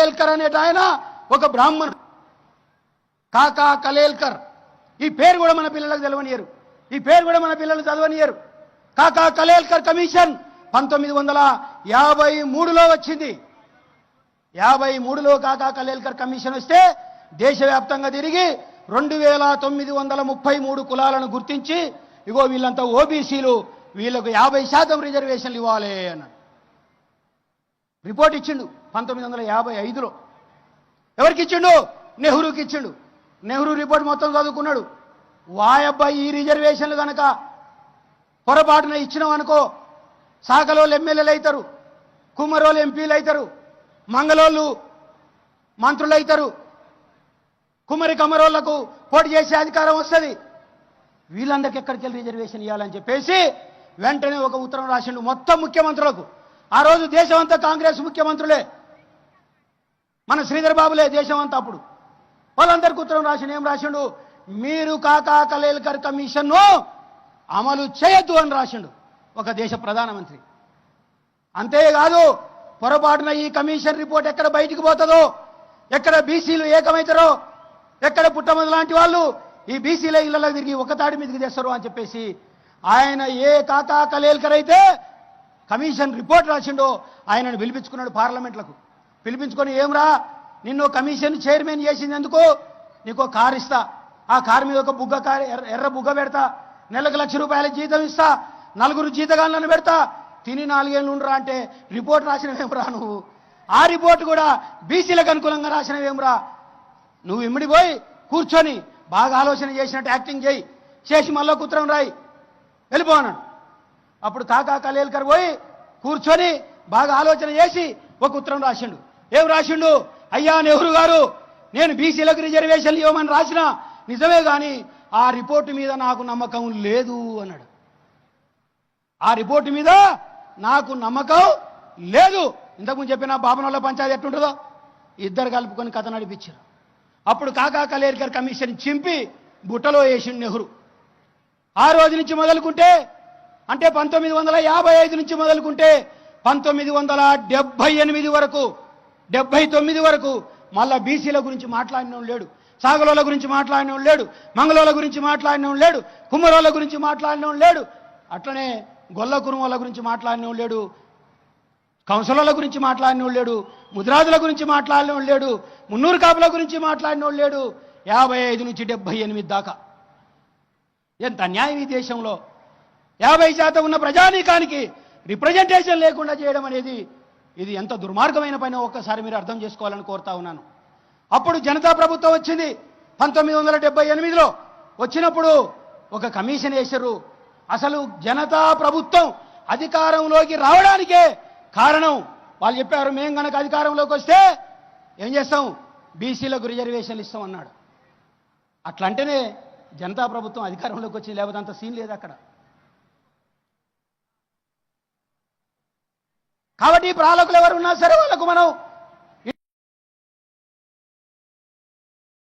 కలేల్కర్ అనేట ఆయన ఒక బ్రాహ్మణుడు. కాకా కలేల్కర్. ఈ పేరు కూడా మన పిల్లలకు తెలవనియరు, ఈ పేరు కూడా మన పిల్లలు చదవనియరు. కాకా కలేల్కర్ కమిషన్ 1953లో వచ్చింది. 53లో కాకా కలేల్కర్ కమిషన్ వస్తే దేశవ్యాప్తంగా తిరిగి 2933 కులాలను గుర్తించి ఇగో వీళ్ళంతా ఓబీసీలు, వీళ్ళకు 50% రిజర్వేషన్లు ఇవ్వాలి అన్నాడు. రిపోర్ట్ ఇచ్చిండు 1955లో. ఎవరికి ఇచ్చిండు? నెహ్రూకి ఇచ్చిండు. నెహ్రూ రిపోర్ట్ మొత్తం చదువుకున్నాడు. వాయబ్బాయి ఈ రిజర్వేషన్లు కనుక పొరపాటున ఇచ్చినాం అనుకో, సాగలోళ్ళు ఎమ్మెల్యేలు అవుతారు, కుమ్మరోళ్ళు ఎంపీలు అవుతారు, మంగళోళ్ళు మంత్రులు అవుతారు, కుమ్మరి కమ్మరోళ్లకు పోటీ చేసే అధికారం వస్తుంది, వీళ్ళందరికీ ఎక్కడికి వెళ్ళి రిజర్వేషన్ ఇవ్వాలని చెప్పేసి వెంటనే ఒక ఉత్తరం రాసిండు మొత్తం ముఖ్యమంత్రులకు. ఆ రోజు దేశం అంతా కాంగ్రెస్ ముఖ్యమంత్రులే, మన శ్రీధర్ బాబులే దేశం అంతా. అప్పుడు వాళ్ళందరికీ ఉత్తరం రాసిండు. ఏం రాసిండు? మీరు కాకా కలేల్కర్ కమిషన్ను అమలు చేయొద్దు అని రాసిండు ఒక దేశ ప్రధానమంత్రి. అంతేకాదు పొరపాటున ఈ కమిషన్ రిపోర్ట్ ఎక్కడ బయటికి పోతుందో, ఎక్కడ బీసీలు ఏకమవుతారో, ఎక్కడ పుట్టమది లాంటి వాళ్ళు ఈ బీసీల ఇళ్లకు తిరిగి ఒక తాడి మీదకి తెస్తారు అని చెప్పేసి ఆయన ఏ కాకా కలేల్కర్ అయితే కమిషన్ రిపోర్ట్ రాసిండో ఆయనను పిలిపించుకున్నాడు పార్లమెంట్లకు. పిలిపించుకొని ఏమ్రా నిన్ను కమిషన్ చైర్మన్ చేసింది ఎందుకు? నీకు కారు ఇస్తా, ఆ కారు మీద ఒక బుగ్గ ఎర్ర బుగ్గ పెడతా, నెలకు ₹1,00,000 జీతం ఇస్తా, 4 జీతగాళ్ళను పెడతా, తిని 4 ఏళ్ళు ఉండరా అంటే రిపోర్ట్ రాసినవేమ్రా నువ్వు? ఆ రిపోర్ట్ కూడా బీసీలకు అనుకూలంగా రాసినవేమ్రా? నువ్వు ఇమ్మడి పోయి కూర్చొని బాగా ఆలోచన చేసినట్టు యాక్టింగ్ చేసి మళ్ళీ ఉత్తరం రాయి వెళ్ళిపో అన్నాడు. అప్పుడు కాకా కలేల్కర్ పోయి కూర్చొని బాగా ఆలోచన చేసి ఒక ఉత్తరం రాసిండు. ఏం రాసిండు? అయ్యా నెహ్రూ గారు, నేను బీసీలకు రిజర్వేషన్లు ఇవ్వమని రాసిన నిజమే, కానీ ఆ రిపోర్టు మీద నాకు నమ్మకం లేదు అన్నాడు. ఆ రిపోర్టు మీద నాకు నమ్మకం లేదు. ఇంతకుముందు చెప్పిన బాబనోళ్ళ పంచాయతీ ఎట్టుంటుందో ఇద్దరు కలుపుకొని కథ నడిపించారు. అప్పుడు కాకా కలేల్కర్ కమిషన్ చింపి బుట్టలో వేసిండు నెహ్రూ. ఆ రోజు నుంచి మొదలుకుంటే, అంటే 1955 నుంచి మొదలుకుంటే 1978 వరకు 79 వరకు మళ్ళా బీసీల గురించి మాట్లాడినోడు లేడు, సాగలోళ్ళ గురించి మాట్లాడినోడు లేడు, మంగళోళ్ళ గురించి మాట్లాడినోడు లేడు, కుమ్మరోళ్ళ గురించి మాట్లాడినోడు లేడు, అట్లనే గొల్ల కురుమోళ్ళ గురించి మాట్లాడినోడు లేడు, కౌన్సిలర్ల గురించి మాట్లాడినోడు లేడు, ముద్రాజుల గురించి మాట్లాడినోడు లేడు, మున్నూరు కాపుల గురించి మాట్లాడినోడు లేడు. 55 నుంచి 78 దాకా. ఎంత అన్యాయం ఈ దేశంలో! 50% ఉన్న ప్రజానీకానికి రిప్రజెంటేషన్ లేకుండా చేయడం అనేది ఇది ఎంత దుర్మార్గమైన పని ఒక్కసారి మీరు అర్థం చేసుకోవాలని కోరుతా ఉన్నాను. అప్పుడు జనతా ప్రభుత్వం వచ్చింది 1978లో. వచ్చినప్పుడు ఒక కమిషన్ వేశారు. అసలు జనతా ప్రభుత్వం అధికారంలోకి రావడానికే కారణం వాళ్ళు చెప్పారు, మేము కనుక అధికారంలోకి వస్తే ఏం చేస్తాం, బీసీలకు రిజర్వేషన్లు ఇస్తాం అన్నాడు. అట్లంటేనే జనతా ప్రభుత్వం అధికారంలోకి వచ్చింది, లేకపోతే అంత సీన్ లేదు అక్కడ. కాబట్టి పాలకులు ఎవరు ఉన్నా సరే వాళ్ళకు మనం